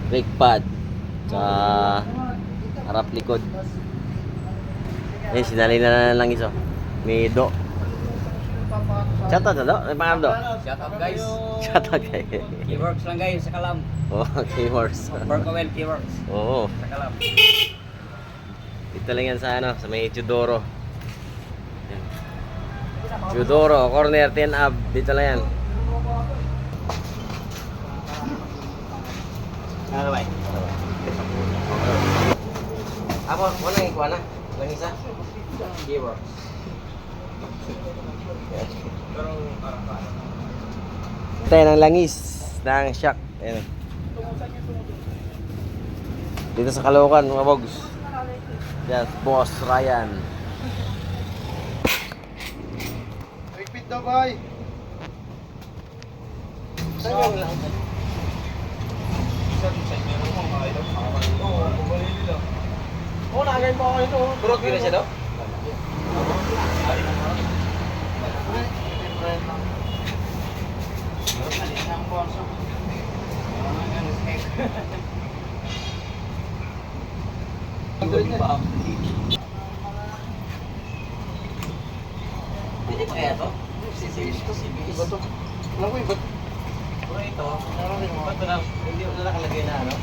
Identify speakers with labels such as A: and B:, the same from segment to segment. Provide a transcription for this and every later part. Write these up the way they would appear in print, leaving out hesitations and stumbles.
A: Brake pad sa harap likod. Eh, sinali na lang iso. May do. Shoutout na do? May pangalan do?
B: Shout out guys.
A: Shoutout guys.
B: Keyworks lang guys sa Kalam.
A: Oh, Keyworks.
B: Workawell Keyworks
A: Oo.
B: sa Kalam.
A: Dito lang yan sa ano, sa may Teodoro. Yan. Teodoro, corner 10 ab. Dito lang yan. Ano ba? Apo, wala yung ikuha na. Lang isa.
B: Keyworks.
A: Tayo ng langis ng shock. Ayan. Dito sa Caloocan, mga bogs. Yan, Boss Ryan.
C: Repeat daw, boy.
A: Sayang lang.
C: Oo, nakagayin mo ako ito.
A: Puro kilo siya daw? Pwede pa kaya to?
C: Iba to. Alam ko, iba to.
A: Puro ito. Ba't na hindi mo na nakalagay na ano?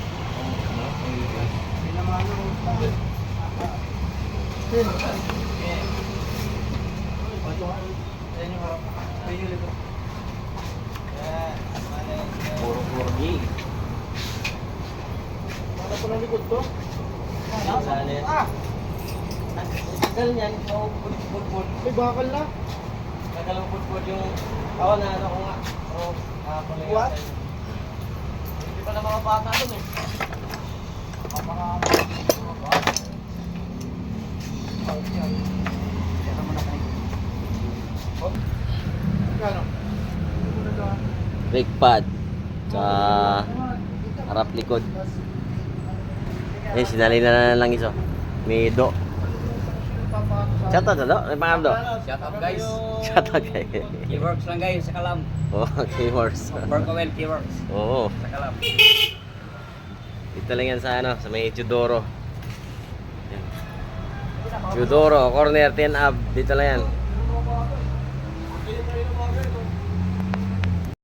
C: Hindi naman ano.
A: Puro 4G.
C: Para po ng likod to.
A: Ah! Tagal niyan. Put.
C: May bakal na.
A: Tagal ang put yung awan na ano ko nga.
C: What?
A: Hindi pa na mga bata doon eh.
C: Kano?
A: Brake pad sa harap likod. Eh, sinali na lang iso. May do. Shoutout na do? May pangalan do?
B: Shout out guys.
A: Shoutout guys.
B: Keyworks lang guys sa Kalam.
A: Oh, Keyworks.
B: Workawell Keyworks
A: Oo.
B: sa Kalam.
A: Dito lang yan sa ano, sa may Teodoro. Yan. Teodoro, corner 10 ab. Dito lang yan.